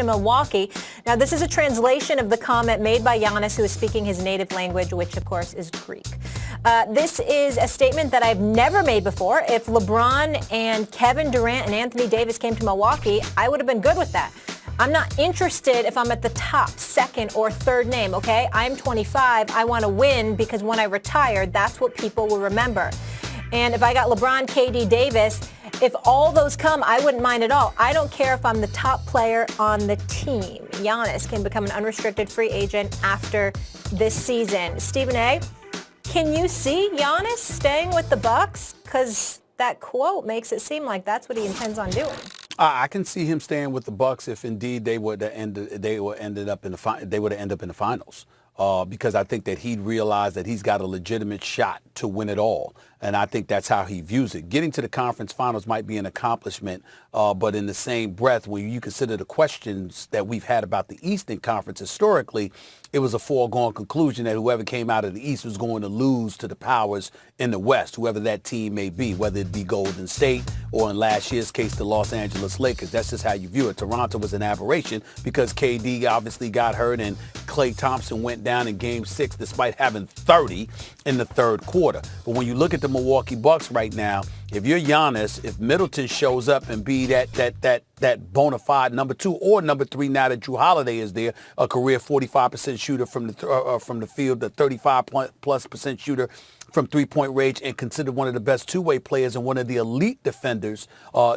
Milwaukee. Now, this is a translation of the comment made by Giannis, who is speaking his native language, which, of course, is Greek. This is a statement that I've never made before. If LeBron and Kevin Durant and Anthony Davis came to Milwaukee, I would have been good with that. I'm not interested if I'm at the top, second, or third name, okay? I'm 25. I want to win because when I retire, that's what people will remember. And if I got LeBron, KD, Davis, if all those come, I wouldn't mind at all. I don't care if I'm the top player on the team. Giannis can become an unrestricted free agent after this season. Stephen A., can you see Giannis staying with the Bucks? Because that quote makes it seem like that's what he intends on doing. I can see him staying with the Bucks if indeed they would have ended up in the finals. Because I think that he'd realize that he's got a legitimate shot to win it all. And I think that's how he views it. Getting to the conference finals might be an accomplishment, but in the same breath, when you consider the questions that we've had about the Eastern Conference historically, it was a foregone conclusion that whoever came out of the East was going to lose to the powers in the West, whoever that team may be, whether it be Golden State or in last year's case, the Los Angeles Lakers. That's just how you view it. Toronto was an aberration because KD obviously got hurt and Klay Thompson went down in Game 6 despite having 30 in the third quarter. But when you look at the Milwaukee Bucks right now, if you're Giannis, if Middleton shows up and be that bona fide number 2 or number 3 now that Drew Holiday is there, a career 45% shooter from the field, the 35+% shooter from three-point range, and considered one of the best two-way players and one of the elite defenders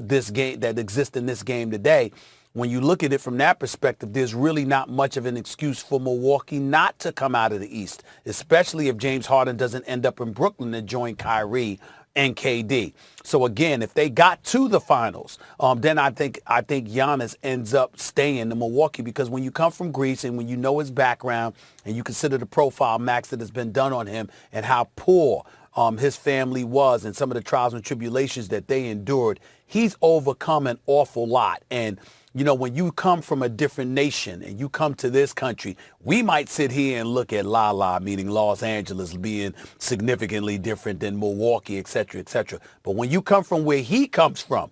this game that exists in this game today. When you look at it from that perspective, there's really not much of an excuse for Milwaukee not to come out of the East, especially if James Harden doesn't end up in Brooklyn and join Kyrie and KD. So again, if they got to the finals, then I think Giannis ends up staying in Milwaukee, because when you come from Greece and when you know his background and you consider the profile, Max, that has been done on him and how poor his family was and some of the trials and tribulations that they endured, he's overcome an awful lot. And you know, when you come from a different nation and you come to this country, we might sit here and look at meaning Los Angeles, being significantly different than Milwaukee, et cetera, et cetera. But when you come from where he comes from,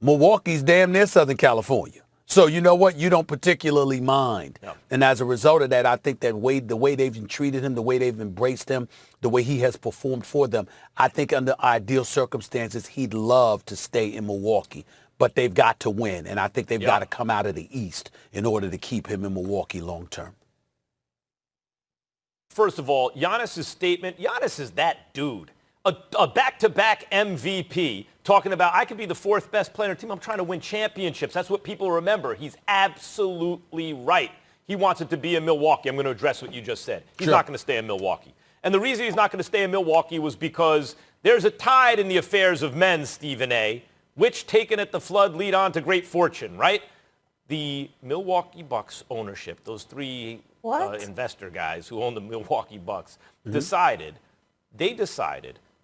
Milwaukee's damn near Southern California. So you know what? You don't particularly mind. No. And as a result of that, I think that the way they've treated him, the way they've embraced him, the way he has performed for them, I think under ideal circumstances, he'd love to stay in Milwaukee. But they've got to win, and I think they've got to come out of the East in order to keep him in Milwaukee long term. First of all, Giannis' statement, Giannis is that dude. A back-to-back MVP talking about, I could be the 4th best player on the team. I'm trying to win championships. That's what people remember. He's absolutely right. He wants it to be in Milwaukee. I'm going to address what you just said. He's not going to stay in Milwaukee. And the reason he's not going to stay in Milwaukee was because there's a tide in the affairs of men, Stephen A., which, taken at the flood, lead on to great fortune, right? The Milwaukee Bucks ownership, those 3 investor guys who own the Milwaukee Bucks, decided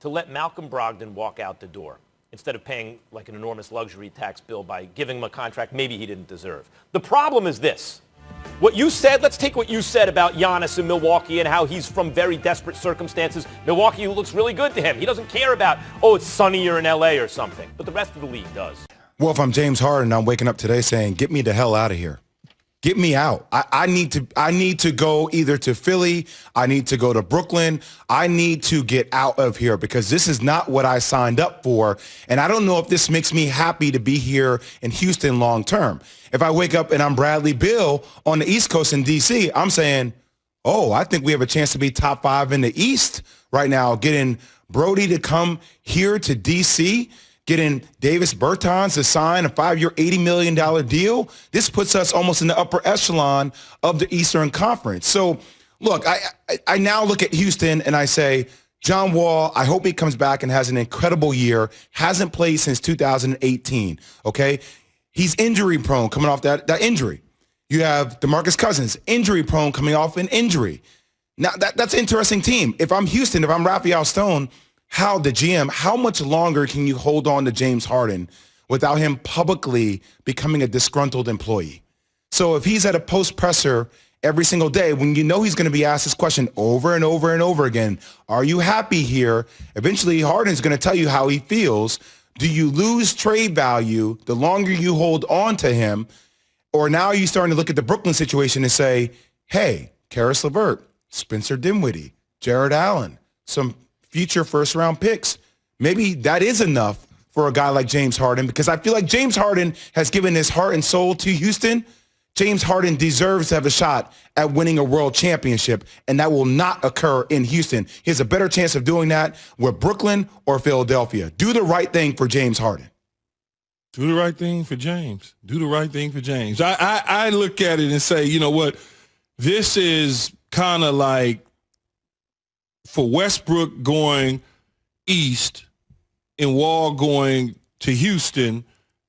to let Malcolm Brogdon walk out the door instead of paying like an enormous luxury tax bill by giving him a contract maybe he didn't deserve. The problem is this. What you said, let's take what you said about Giannis in Milwaukee and how he's from very desperate circumstances. Milwaukee looks really good to him. He doesn't care about, it's sunnier in L.A. or something. But the rest of the league does. Well, if I'm James Harden, I'm waking up today saying, get me the hell out of here. Get me out. I need to go either to Philly. I need to go to Brooklyn. I need to get out of here because this is not what I signed up for. And I don't know if this makes me happy to be here in Houston long term. If I wake up and I'm Bradley Beal on the East Coast in D.C., I'm saying, I think we have a chance to be top 5 in the East right now. Getting Brody to come here to D.C., getting Davis Bertans to sign a 5-year, $80 million deal. This puts us almost in the upper echelon of the Eastern Conference. So, look, I now look at Houston and I say, John Wall, I hope he comes back and has an incredible year. Hasn't played since 2018, okay? He's injury-prone coming off that injury. You have DeMarcus Cousins, injury-prone coming off an injury. Now, that's an interesting team. If I'm Houston, if I'm Raphael Stone, how much longer can you hold on to James Harden without him publicly becoming a disgruntled employee? So if he's at a post presser every single day, when you know he's going to be asked this question over and over and over again, are you happy here? Eventually Harden's going to tell you how he feels. Do you lose trade value the longer you hold on to him? Or now you're starting to look at the Brooklyn situation and say, hey, Karis LeVert, Spencer Dinwiddie, Jared Allen, some future first-round picks. Maybe that is enough for a guy like James Harden, because I feel like James Harden has given his heart and soul to Houston. James Harden deserves to have a shot at winning a world championship, and that will not occur in Houston. He has a better chance of doing that with Brooklyn or Philadelphia. Do the right thing for James Harden. Do the right thing for James. Do the right thing for James. I look at it and say, you know what? This is kind of like for Westbrook going east and Wall going to Houston,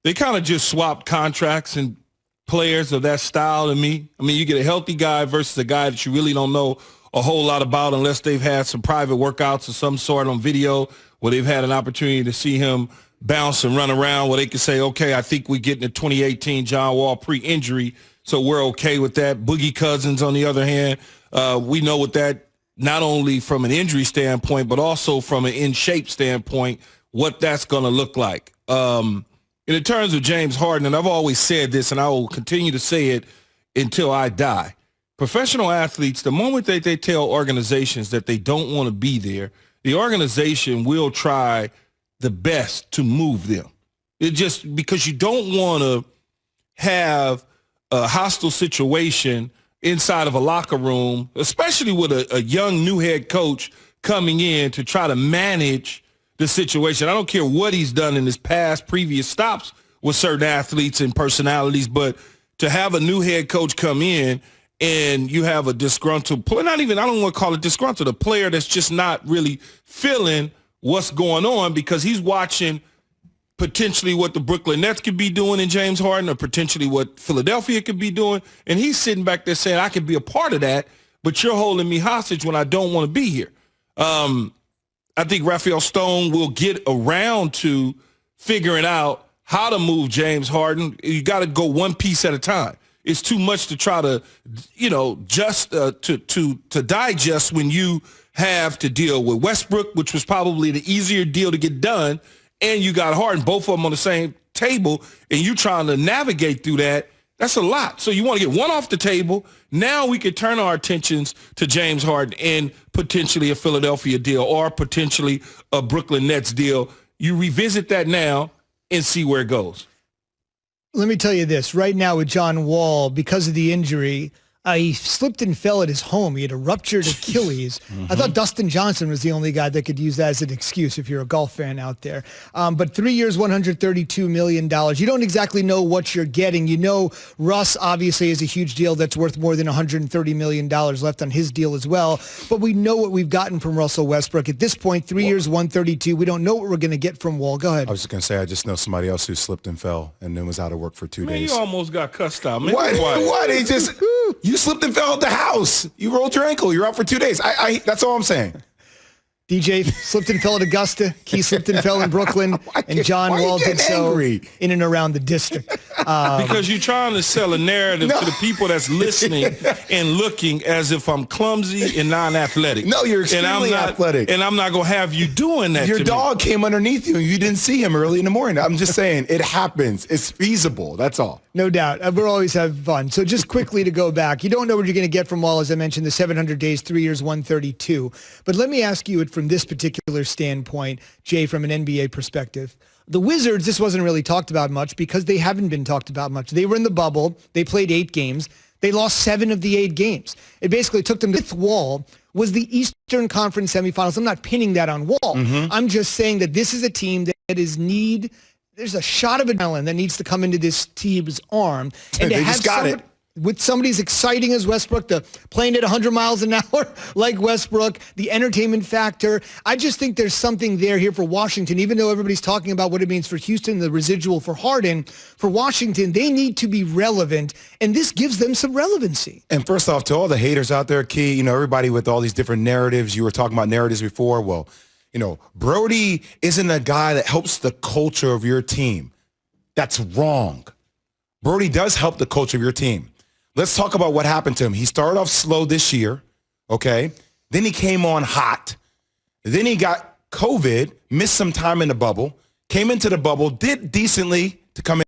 they kind of just swapped contracts and players of that style to me. I mean, you get a healthy guy versus a guy that you really don't know a whole lot about unless they've had some private workouts of some sort on video where they've had an opportunity to see him bounce and run around where they can say, okay, I think we're getting a 2018 John Wall pre-injury, so we're okay with that. Boogie Cousins, on the other hand, we know what that, not only from an injury standpoint, but also from an in-shape standpoint, what that's going to look like. In terms of James Harden, and I've always said this, and I will continue to say it until I die, professional athletes, the moment that they tell organizations that they don't want to be there, the organization will try the best to move them. It just because you don't want to have a hostile situation inside of a locker room, especially with a young new head coach coming in to try to manage the situation. I don't care what he's done in his previous stops with certain athletes and personalities, but to have a new head coach come in and you have a disgruntled player, I don't want to call it disgruntled, a player that's just not really feeling what's going on because he's watching potentially what the Brooklyn Nets could be doing in James Harden or potentially what Philadelphia could be doing. And he's sitting back there saying, I could be a part of that, but you're holding me hostage when I don't want to be here. I think Raphael Stone will get around to figuring out how to move James Harden. You got to go one piece at a time. It's too much to try to, just to digest when you have to deal with Westbrook, which was probably the easier deal to get done, and you got Harden, both of them on the same table, and you trying to navigate through that. That's a lot. So you want to get one off the table. Now we could turn our attentions to James Harden and potentially a Philadelphia deal or potentially a Brooklyn Nets deal. You revisit that now and see where it goes. Let me tell you this. Right now with John Wall, because of the injury, he slipped and fell at his home. He had a ruptured Achilles. I thought Dustin Johnson was the only guy that could use that as an excuse if you're a golf fan out there. But 3 years, $132 million. You don't exactly know what you're getting. You know Russ obviously is a huge deal that's worth more than $130 million left on his deal as well. But we know what we've gotten from Russell Westbrook. At this point, 3 years, $132. We don't know what we're going to get from Wall. Go ahead. I was just going to say, I just know somebody else who slipped and fell and then was out of work for 2 days. You almost got cussed out. Man, What? He just... You slipped and fell at the house. You rolled your ankle. You're out for 2 days. That's all I'm saying. DJ slipped and fell at Augusta. Key slipped and fell in Brooklyn. And John Wall did so in and around the district. Because you're trying to sell a narrative to the people that's listening and looking as if I'm clumsy and non-athletic. No, you're extremely athletic. And I'm not going to have you doing that. Your dog came underneath you and you didn't see him early in the morning. I'm just saying it happens. It's feasible. That's all. No doubt. We're always having fun. So just quickly to go back, you don't know what you're going to get from Wall, as I mentioned, the 700 days, 3 years, 132. But let me ask you it from this particular standpoint, Jay, from an NBA perspective. The Wizards, this wasn't really talked about much because they haven't been talked about much. They were in the bubble. They played 8 games. They lost 7 of the 8 games. It basically took them to the Wall was the Eastern Conference semifinals. I'm not pinning that on Wall. I'm just saying that this is a team that is there's a shot of adrenaline that needs to come into this team's arm. And to have somebody, with somebody as exciting as Westbrook, playing at 100 miles an hour like Westbrook, the entertainment factor, I just think there's something here for Washington, even though everybody's talking about what it means for Houston, the residual for Harden. For Washington, they need to be relevant, and this gives them some relevancy. And first off, to all the haters out there, Key, everybody with all these different narratives, you were talking about narratives before, well, Brody isn't a guy that helps the culture of your team. That's wrong. Brody does help the culture of your team. Let's talk about what happened to him. He started off slow this year, okay? Then he came on hot. Then he got COVID, missed some time in the bubble, came into the bubble, did decently to come in.